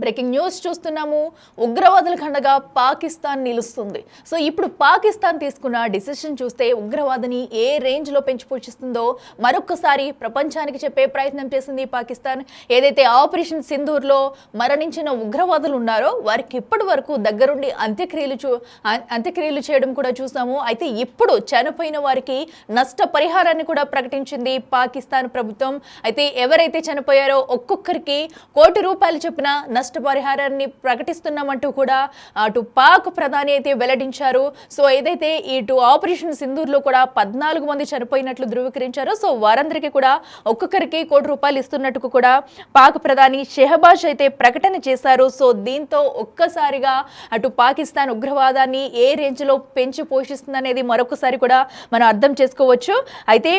Breaking news చూస్తున్నాము. ఉగ్రవాదుల ఖండగా పాకిస్తాన్ నిలుస్తుంది. సో ఇప్పుడు పాకిస్తాన్ తీసుకున్న డిసిషన్ చూస్తే ఉగ్రవాదని ఏ రేంజ్లో పెంచిపోషిస్తుందో మరొక్కసారి ప్రపంచానికి చెప్పే ప్రయత్నం చేసింది పాకిస్తాన్. ఏదైతే ఆపరేషన్ సింధూర్లో మరణించిన ఉగ్రవాదులు ఉన్నారో వారికి ఇప్పటి వరకు దగ్గరుండి అంత్యక్రియలు చేయడం కూడా చూసాము. అయితే ఇప్పుడు చనిపోయిన వారికి నష్టపరిహారాన్ని కూడా ప్రకటించింది పాకిస్తాన్ ప్రభుత్వం. అయితే ఎవరైతే చనిపోయారో ఒక్కొక్కరికి ₹1,00,00,000 చొప్పున నష్టపరిహారాన్ని ప్రకటిస్తున్నామంటూ కూడా అటు పాక్ ప్రధాని అయితే వెల్లడించారు. సో ఏదైతే ఇటు ఆపరేషన్ సింధూర్లో కూడా 14 మంది చనిపోయినట్లు ధృవీకరించారో సో వారందరికీ కూడా ఒక్కొక్కరికి ₹1,00,00,000 ఇస్తున్నట్టు కూడా పాక్ ప్రధాని షెహబాజ్ అయితే ప్రకటన చేశారు. సో దీంతో ఒక్కసారిగా అటు పాకిస్తాన్ ఉగ్రవాదాన్ని ఏ రేంజ్లో పెంచి పోషిస్తుందనేది మరొకసారి కూడా మనం అర్థం చేసుకోవచ్చు. అయితే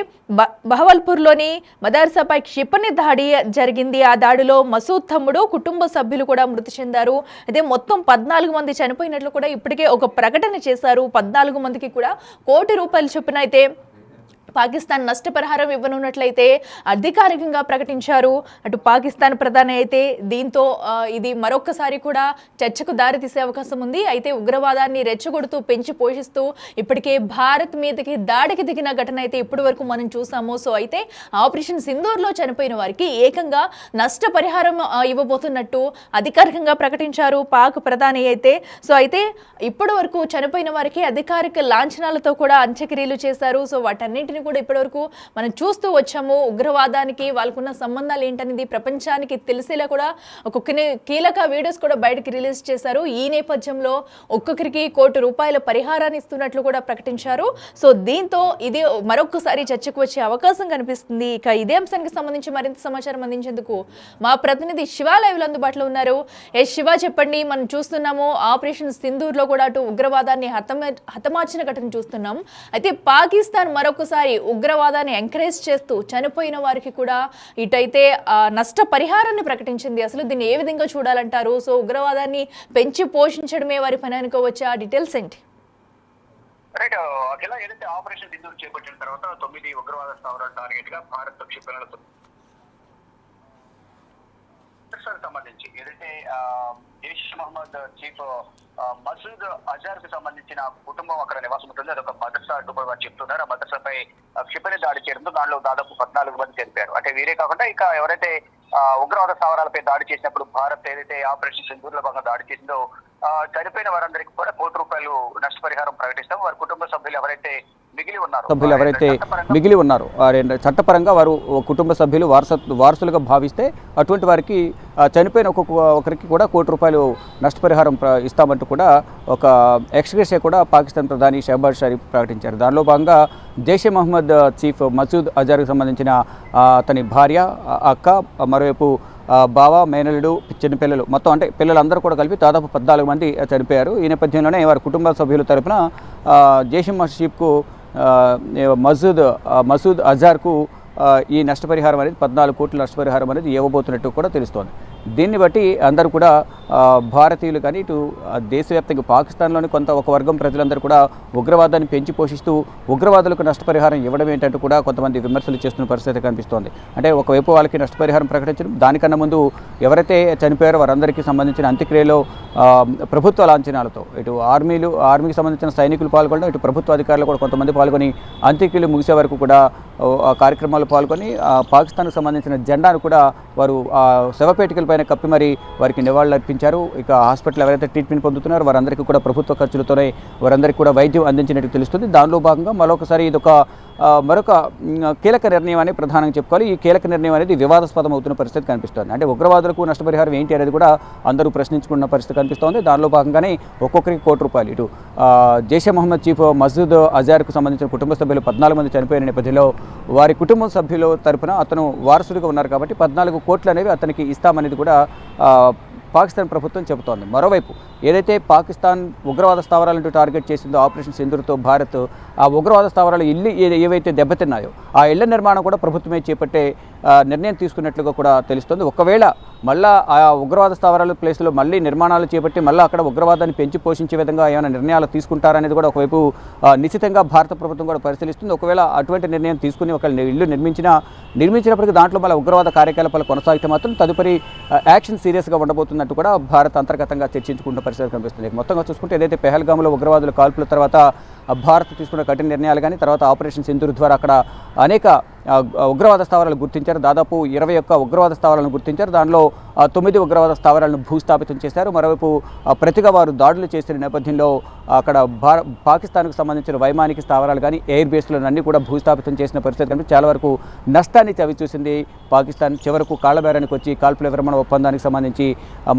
బహవల్పూర్లోని మదర్సాపై క్షిపణి దాడి జరిగింది. ఆ దాడిలో మసూద్ తమ్ముడు కుటుంబ సభ్యులు కూడా మృతి చెందారు. అయితే మొత్తం 14 మంది చనిపోయినట్లు కూడా ఇప్పటికే ఒక ప్రకటన చేశారు. 14 మందికి కూడా ₹1,00,00,000 చొప్పున అయితే పాకిస్తాన్ నష్టపరిహారం ఇవ్వనున్నట్లయితే అధికారికంగా ప్రకటించారు అటు పాకిస్తాన్ ప్రధాని. అయితే దీంతో ఇది మరొకసారి కూడా చర్చకు దారితీసే అవకాశం ఉంది. అయితే ఉగ్రవాదాన్ని రెచ్చగొడుతూ పెంచి పోషిస్తూ ఇప్పటికే భారత్ మీదకి దాడికి దిగిన ఘటన అయితే ఇప్పటి వరకు మనం చూసాము. సో అయితే ఆపరేషన్ సింధూర్లో చనిపోయిన వారికి ఏకంగా నష్టపరిహారం ఇవ్వబోతున్నట్టు అధికారికంగా ప్రకటించారు పాక్ ప్రధాని అయితే. సో అయితే ఇప్పటి వరకు చనిపోయిన వారికి అధికారిక లాంఛనాలతో కూడా అంత్యక్రియలు చేశారు. సో వాటన్నింటినీ కూడా ఇప్పటివరకు మనం చూస్తూ వచ్చాము. ఉగ్రవాదానికి వాళ్ళకున్న సంబంధాలు ఏంటనేది ప్రపంచానికి తెలిసేలా కూడా ఒక్కొక్కరి కీలక వీడియోస్ కూడా బయటకు రిలీజ్ చేశారు. ఈ నేపథ్యంలో ఒక్కొక్కరికి ₹1,00,00,000 పరిహారాన్ని ఇస్తున్నట్లు కూడా ప్రకటించారు. సో దీంతో ఇది మరొకసారి చర్చకు వచ్చే అవకాశం కనిపిస్తుంది. ఇక ఇదే అంశానికి సంబంధించి మరింత సమాచారం అందించేందుకు మా ప్రతినిధి శివ లైవ్లో అందుబాటులో ఉన్నారు. శివ, చెప్పండి. మనం చూస్తున్నాము ఆపరేషన్ సింధూర్లో కూడా అటు ఉగ్రవాదాన్ని హతమార్చిన ఘటన చూస్తున్నాం. అయితే పాకిస్తాన్ మరొకసారి ఉగ్రవాదాన్ని ఎంకరేజ్ చేస్తూ చనిపోయిన వారికి కూడా ఇటైతే నష్టపరిహారాన్ని ప్రకటించింది. అసలు దీన్ని ఏ విధంగా చూడాలంటారు? సో ఉగ్రవాదాన్ని పెంచి పోషించడమే వారి పని అనుకోవచ్చు. ఆ డీటెయిల్స్ ఏంటి? రైట్ అఖిల, ఏదైతే ఆపరేషన్ సింధూర్ చేపట్టిన తర్వాత 9 ఉగ్రవాద స్థావరాలు టార్గెట్ గా భారత్ క్షిపణులతో సంబంధించి ఏదైతే జైష్ మహమ్మద్ చీఫ్ మసూద్ అజార్ కు సంబంధించిన కుటుంబం అక్కడ నివాసం ఉంటుంది. అదొక మదర్సా వారు చెప్తున్నారు. ఆ మదర్సాపై క్షిపణి దాడి చేయడంతో దానిలో దాదాపు 14 మంది చనిపోయారు. అంటే వీరే కాకుండా ఇక ఎవరైతే ఉగ్రవాద స్థావరాలపై దాడి చేసినప్పుడు భారత్ ఏదైతే ఆపరేషన్ సింధూర్ లో భాగంగా దాడి చేసిందో చనిపోయిన వారందరికీ కూడా ₹1,00,00,000 నష్టపరిహారం ప్రకటిస్తాం. వారి కుటుంబ సభ్యులు ఎవరైతే మిగిలి ఉన్నారు చట్టపరంగా వారు కుటుంబ సభ్యులు వారసులుగా భావిస్తే అటువంటి వారికి చనిపోయిన ఒకరికి కూడా ₹1,00,00,000 నష్టపరిహారం ఇస్తామంటూ కూడా ఒక ఎక్స్గ్రేషియా కూడా పాకిస్తాన్ ప్రధాని షెహబాజ్ షరీఫ్ ప్రకటించారు. దానిలో భాగంగా జైషే మహమ్మద్ చీఫ్ మసూద్ అజార్కు సంబంధించిన అతని భార్య, అక్క, మరోవైపు బావ, మేనలుడు, చిన్నపిల్లలు, మొత్తం అంటే పిల్లలందరూ కూడా కలిపి దాదాపు 14 మంది చనిపోయారు. ఈ నేపథ్యంలోనే వారి కుటుంబ సభ్యుల తరపున జైషే మహమ్మద్కు మసూద్ అజార్కు ఈ నష్టపరిహారం అనేది 14 కోట్ల నష్టపరిహారం అనేది ఇవ్వబోతున్నట్టు కూడా తెలుస్తోంది. దీన్ని బట్టి అందరూ కూడా భారతీయులు కానీ ఇటు దేశవ్యాప్తంగా పాకిస్తాన్లోని ఒక వర్గం ప్రజలందరూ కూడా ఉగ్రవాదాన్ని పెంచి పోషిస్తూ ఉగ్రవాదులకు నష్టపరిహారం ఇవ్వడం ఏంటంటూ కూడా కొంతమంది విమర్శలు చేస్తున్న పరిస్థితి కనిపిస్తోంది. అంటే ఒకవైపు వాళ్ళకి నష్టపరిహారం ప్రకటించడం, దానికన్నా ముందు ఎవరైతే చనిపోయారో వారందరికీ సంబంధించిన అంత్యక్రియలో ప్రభుత్వ లాంఛనాలతో ఇటు ఆర్మీకి సంబంధించిన సైనికులు పాల్గొనడం, ఇటు ప్రభుత్వ అధికారులు కూడా కొంతమంది పాల్గొని అంత్యక్రియలు ముగిసే వరకు కూడా కార్యక్రమాలు పాల్గొని పాకిస్తాన్కు సంబంధించిన జెండాను కూడా వారు శవపేటికల పైన కప్పి మరి వారికి నివాళులు అర్పించారు. ఇక హాస్పిటల్ ఎవరైతే ట్రీట్మెంట్ పొందుతున్నారో వారందరికీ కూడా ప్రభుత్వ ఖర్చులతోనే వారందరికీ కూడా వైద్యం అందించినట్టు తెలుస్తుంది. దానిలో భాగంగా మరొక కీలక నిర్ణయం అని ప్రధానంగా చెప్పుకోవాలి. ఈ కీలక నిర్ణయం అనేది వివాదాస్పదం అవుతున్న పరిస్థితి కనిపిస్తోంది. అంటే ఉగ్రవాదులకు నష్టపరిహారం ఏంటి అనేది కూడా అందరూ ప్రశ్నించుకున్న పరిస్థితి కనిపిస్తోంది. దానిలో భాగంగానే ఒక్కొక్కరికి ₹1,00,00,000 ఇటు జైషే మహమ్మద్ చీఫ్ మసూద్ అజార్కు సంబంధించిన కుటుంబ సభ్యులు 14 మంది చనిపోయిన నేపథ్యంలో వారి కుటుంబ సభ్యుల తరపున అతను వారసుడిగా ఉన్నారు కాబట్టి 14 కోట్లు అనేవి అతనికి ఇస్తామనేది కూడా పాకిస్తాన్ ప్రభుత్వం చెబుతోంది. మరోవైపు ఏదైతే పాకిస్తాన్ ఉగ్రవాద స్థావరాలను టార్గెట్ చేసిందో ఆపరేషన్ సింధూర్తో భారత్ ఆ ఉగ్రవాద స్థావరాలు ఏవైతే దెబ్బతిన్నాయో ఆ ఇళ్ల నిర్మాణం కూడా ప్రభుత్వమే చేపట్టే నిర్ణయం తీసుకున్నట్లుగా కూడా తెలుస్తుంది. ఒకవేళ మళ్ళీ ఆ ఉగ్రవాద స్థావరాల ప్లేస్లో మళ్ళీ నిర్మాణాలు చేపట్టి మళ్ళీ అక్కడ ఉగ్రవాదాన్ని పెంచి పోషించే విధంగా ఏమైనా నిర్ణయాలు తీసుకుంటారనేది కూడా ఒకవైపు నిశ్చితంగా భారత ప్రభుత్వం కూడా పరిశీలిస్తుంది. ఒకవేళ అటువంటి నిర్ణయం తీసుకుని ఒక ఇల్లు నిర్మించినప్పటికీ దాంట్లో మళ్ళీ ఉగ్రవాద కార్యకలాపాలు కొనసాగితే మాత్రం తదుపరి యాక్షన్ సీరియస్గా ఉండబోతున్నట్టు కూడా భారత్ అంతర్గతంగా చర్చించుకుంటున్న పరిస్థితి కనిపిస్తుంది. మొత్తంగా చూసుకుంటే ఏదైతే పెహల్గామ్లో ఉగ్రవాదుల కాల్పుల తర్వాత భారత్ తీసుకున్న కఠిన నిర్ణయాలు కానీ తర్వాత ఆపరేషన్ సింధూర్ ద్వారా అక్కడ అనేక ఉగ్రవాద స్థావరాలు గుర్తించారు. దాదాపు 21 ఉగ్రవాద స్థావరాలను గుర్తించారు. దానిలో 9 ఉగ్రవాద స్థావరాలను భూస్థాపితం చేశారు. మరోవైపు ప్రతిగా వారు దాడులు చేసిన నేపథ్యంలో అక్కడ పాకిస్తాన్కు సంబంధించిన వైమానిక స్థావరాలు కానీ ఎయిర్ బేస్లను అన్నీ కూడా భూస్థాపితం చేసిన పరిస్థితి కనుక చాలా వరకు నష్టాన్ని చవిచూసింది పాకిస్తాన్. చివరకు కాళ్లబేరానికి వచ్చి కాల్పుల విరమణ ఒప్పందానికి సంబంధించి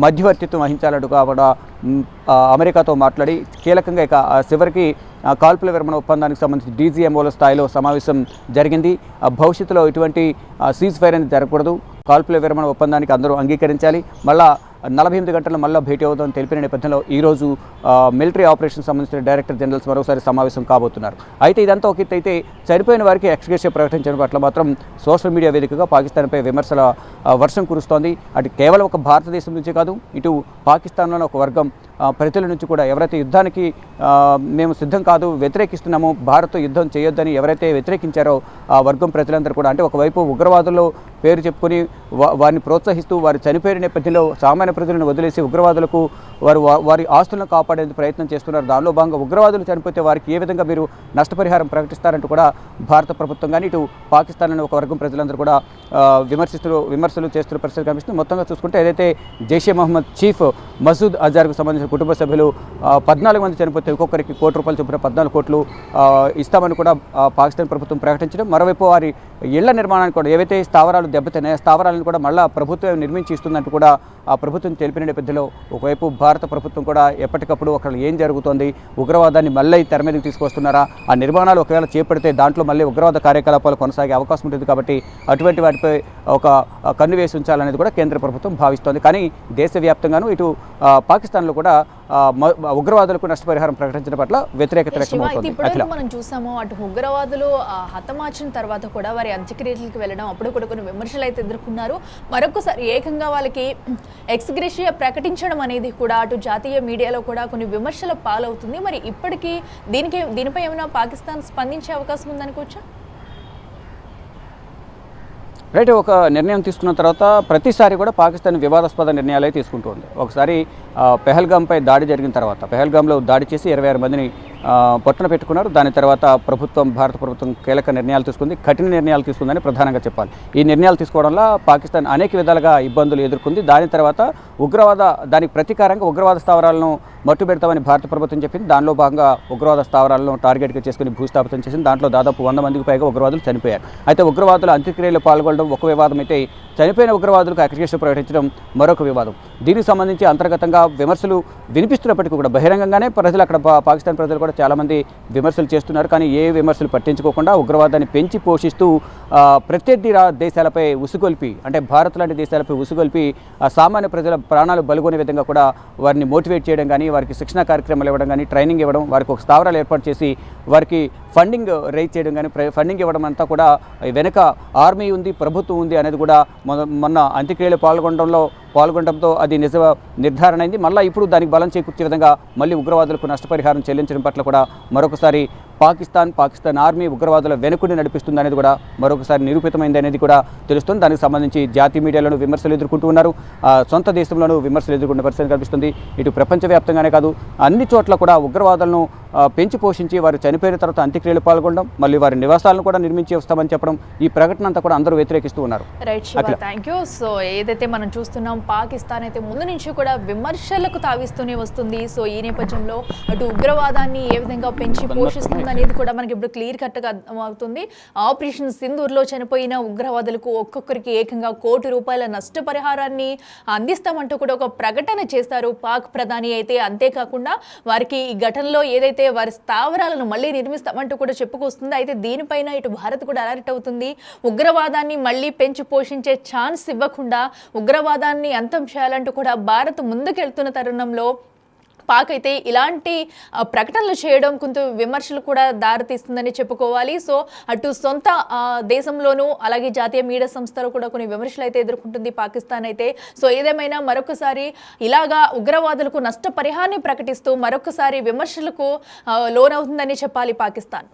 మధ్యవర్తిత్వం వహించాలంటూ కూడా అమెరికాతో మాట్లాడి కీలకంగా ఇక చివరికి కాల్పుల విరమణ ఒప్పందానికి సంబంధించి డీజీఎంఓల స్థాయిలో సమావేశం జరిగింది. భవిష్యత్తులో ఇటువంటి సీజ్ ఫైర్ అనేది జరగకూడదు, కాల్పుల విరమణ ఒప్పందానికి అందరూ అంగీకరించాలి, మళ్ళా 48 గంటల్లో మళ్ళీ భేటీ అవుతుందని తెలిపిన నేపథ్యంలో ఈరోజు మిలిటరీ ఆపరేషన్ సంబంధించిన డైరెక్టర్ జనరల్స్ మరోసారి సమావేశం కాబోతున్నారు. అయితే ఇదంతా ఒక ఎత్తు అయితే చనిపోయిన వారికి ఎక్స్గ్రేషియా ప్రకటించడం పట్ల మాత్రం సోషల్ మీడియా వేదికగా పాకిస్తాన్పై విమర్శల వర్షం కురుస్తోంది. అటు కేవలం ఒక భారతదేశం నుంచే కాదు, ఇటు పాకిస్తాన్లోని ఒక వర్గం ప్రజల నుంచి కూడా ఎవరైతే యుద్ధానికి మేము సిద్ధం కాదు, వ్యతిరేకిస్తున్నామో, భారత్తో యుద్ధం చేయొద్దని ఎవరైతే వ్యతిరేకించారో ఆ వర్గం ప్రజలందరూ కూడా, అంటే ఒకవైపు ఉగ్రవాదుల్లో పేరు చెప్పుకొని వారిని ప్రోత్సహిస్తూ వారు చనిపోయిన నేపథ్యంలో సామాన్య ప్రజలను వదిలేసి ఉగ్రవాదులకు వారి ఆస్తులను కాపాడేందుకు ప్రయత్నం చేస్తున్నారు. దానిలో భాగంగా ఉగ్రవాదులు చనిపోతే వారికి ఏ విధంగా మీరు నష్టపరిహారం ప్రకటిస్తారంటూ కూడా భారత ప్రభుత్వం కానీ ఇటు పాకిస్తాన్లోని ఒక వర్గం ప్రజలందరూ కూడా విమర్శలు చేస్తున్న పరిస్థితి కనిపిస్తుంది. మొత్తంగా చూసుకుంటే ఏదైతే జైషే మహమ్మద్ చీఫ్ మసూద్ అజార్కు సంబంధించిన కుటుంబ సభ్యులు 14 మంది చనిపోతే ఒక్కొక్కరికి ₹1 కోటి చొప్పున 14 కోట్లు ఇస్తామని కూడా పాకిస్తాన్ ప్రభుత్వం ప్రకటించడం, మరోవైపు వారి ఇళ్ల నిర్మాణానికి కూడా ఏవైతే స్థావరాలు దెబ్బతిన్నాయో స్థావరాలను కూడా మళ్ళీ ప్రభుత్వం నిర్మించి ఇస్తుందంటూ కూడా ఆ ప్రభుత్వం తెలిపిన నేపథ్యంలో ఒకవైపు భారత ప్రభుత్వం కూడా ఎప్పటికప్పుడు అక్కడ ఏం జరుగుతోంది, ఉగ్రవాదాన్ని మళ్ళీ తెర మీదకి తీసుకొస్తున్నారా, ఆ నిర్మాణాలు ఒకవేళ చేపడితే దాంట్లో మళ్ళీ ఉగ్రవాద కార్యకలాపాలు కొనసాగే అవకాశం ఉంటుంది కాబట్టి అటువంటి వాటిపై ఒక కన్ను వేసి ఉంచాలనేది కూడా కేంద్ర ప్రభుత్వం భావిస్తోంది. కానీ దేశవ్యాప్తంగాను ఇటు పాకిస్తాన్లో కూడా ఉగ్రవాదులకు నష్టపరిహారం ప్రకటించడం పట్ల వ్యతిరేకత వ్యక్తమవుతోంది. మనం చూసాము అటు ఉగ్రవాదులు హతమార్చిన తర్వాత కూడా వారి అంత్యక్రియలకు వెళ్ళడం అప్పుడు కూడా కొన్ని విమర్శలు అయితే ఎదుర్కొన్నారు. మరొకసారి ఏకంగా వాళ్ళకి ఎక్స్గ్రేషియా ప్రకటించడం అనేది కూడా అటు జాతీయ మీడియాలో కూడా కొన్ని విమర్శల పాలవుతుంది. మరి ఇప్పటికీ దీనిపై ఏమైనా పాకిస్తాన్ స్పందించే అవకాశం ఉందనుకోవచ్చా? రైట్, ఒక నిర్ణయం తీసుకున్న తర్వాత ప్రతిసారి కూడా పాకిస్తాన్ వివాదాస్పద నిర్ణయాలే తీసుకుంటుంది. ఒకసారి పెహల్గాంపై దాడి జరిగిన తర్వాత పెహల్గాంలో దాడి చేసి 26 మందిని పొట్టన పెట్టుకున్నారు. దాని తర్వాత భారత ప్రభుత్వం కీలక నిర్ణయాలు తీసుకుంది, కఠిన నిర్ణయాలు తీసుకుందని ప్రధానంగా చెప్పాలి. ఈ నిర్ణయాలు తీసుకోవడంలో పాకిస్తాన్ అనేక విధాలుగా ఇబ్బందులు ఎదుర్కొంది. దాని తర్వాత దానికి ప్రతీకారంగా ఉగ్రవాద స్థావరాలను మట్టుబెడతామని భారత ప్రభుత్వం చెప్పింది. దానిలో భాగంగా ఉగ్రవాద స్థావరాలను టార్గెట్గా చేసుకుని భూస్థాపితం చేసింది. దాంట్లో దాదాపు 100 మందికి పైగా ఉగ్రవాదులు చనిపోయారు. అయితే ఉగ్రవాదుల అంత్యక్రియలో పాల్గొనడం ఒక వివాదం అయితే చనిపోయిన ఉగ్రవాదులకు ఎక్స్గ్రేషియా ప్రకటించడం మరొక వివాదం. దీనికి సంబంధించి అంతర్గతంగా విమర్శలు వినిపిస్తున్నప్పటికీ కూడా బహిరంగంగానే ప్రజలు అక్కడ పాకిస్తాన్ ప్రజలు కూడా చాలామంది విమర్శలు చేస్తున్నారు. కానీ ఏ విమర్శలు పట్టించుకోకుండా ఉగ్రవాదాన్ని పెంచి పోషిస్తూ ప్రత్యర్థి దేశాలపై ఉసుగొల్పి, అంటే భారత్ లాంటి దేశాలపై ఉసుగొల్పి సామాన్య ప్రజల ప్రాణాలు బలుగొనే విధంగా కూడా వారిని మోటివేట్ చేయడం కానీ, వారికి శిక్షణ కార్యక్రమాలు ఇవ్వడం కానీ, ట్రైనింగ్ ఇవ్వడం, వారికి ఒక స్థావరాలు ఏర్పాటు చేసి వారికి ఫండింగ్ రైజ్ చేయడం కానీ, ఫండింగ్ ఇవ్వడం అంతా కూడా వెనక ఆర్మీ ఉంది, ప్రభుత్వం ఉంది అనేది కూడా మొన్న అంత్యక్రియలు పాల్గొనడంతో అది నిర్ధారణ అయింది. మళ్ళీ ఇప్పుడు దానికి బలం చేకూర్చే విధంగా మళ్ళీ ఉగ్రవాదులకు నష్టపరిహారం చెల్లించడం పట్ల కూడా మరొకసారి పాకిస్తాన్ ఆర్మీ ఉగ్రవాదుల వెనుకని నడిపిస్తుంది అనేది కూడా మరొకసారి నిరూపితమైంది అనేది కూడా తెలుస్తుంది. దానికి సంబంధించి జాతీయ మీడియాలోనూ విమర్శలు ఎదుర్కొంటూ ఉన్నారు, సొంత దేశంలోనూ విమర్శలు ఎదుర్కొనే పరిస్థితి కనిపిస్తుంది. ఇటు ప్రపంచవ్యాప్తంగానే కాదు అన్ని చోట్ల కూడా ఉగ్రవాదులను పెంచి పోషించి వారు చనిపోయిన తర్వాత అంత్యక్రియలు పాల్గొనడం, మళ్ళీ వారి నివాసాలను కూడా నిర్మించి వస్తామని చెప్పడం, ఈ ప్రకటన అంతా కూడా అందరూ వ్యతిరేకిస్తూ ఉన్నారు. Thank you. సో ఏదైతే మనం చూస్తున్నాం పాకిస్తాన్ అయితే ముందు నుంచి కూడా విమర్శలకు తావిస్తూనే వస్తుంది. సో ఈ నేపథ్యంలో అటు ఉగ్రవాదాన్ని ఏ విధంగా పెంచి పోషిస్తుంది అనేది కూడా మనకి ఇప్పుడు క్లియర్ కట్గా అర్థమవుతుంది. ఆపరేషన్ సింధూర్లో చనిపోయిన ఉగ్రవాదులకు ఒక్కొక్కరికి ఏకంగా ₹1 కోటి నష్టపరిహారాన్ని అందిస్తామంటూ కూడా ఒక ప్రకటన చేస్తారు పాక్ ప్రధాని అయితే. అంతేకాకుండా వారికి ఈ ఘటనలో ఏదైతే వారి స్థావరాలను మళ్ళీ నిర్మిస్తామంటూ కూడా చెప్పుకొస్తుంది. అయితే దీనిపైన ఇటు భారత్ కూడా అలర్ట్ అవుతుంది. ఉగ్రవాదాన్ని మళ్ళీ పెంచి పోషించే ఛాన్స్ ఇవ్వకుండా ఉగ్రవాదాన్ని అంతం చేయాలంటూ కూడా భారత్ ముందుకెళ్తున్న తరుణంలో పాక్ అయితే ఇలాంటి ప్రకటనలు చేయడం కొంత విమర్శలు కూడా దారితీస్తుందని చెప్పుకోవాలి. సో అటు సొంత దేశంలోనూ అలాగే జాతీయ మీడియా సంస్థలు కూడా కొన్ని విమర్శలు అయితే ఎదుర్కొంటుంది పాకిస్తాన్ అయితే. సో ఏదేమైనా మరొకసారి ఇలాగా ఉగ్రవాదులకు నష్టపరిహారాన్ని ప్రకటిస్తూ మరొకసారి విమర్శలకు లోనవుతుందని చెప్పాలి పాకిస్తాన్.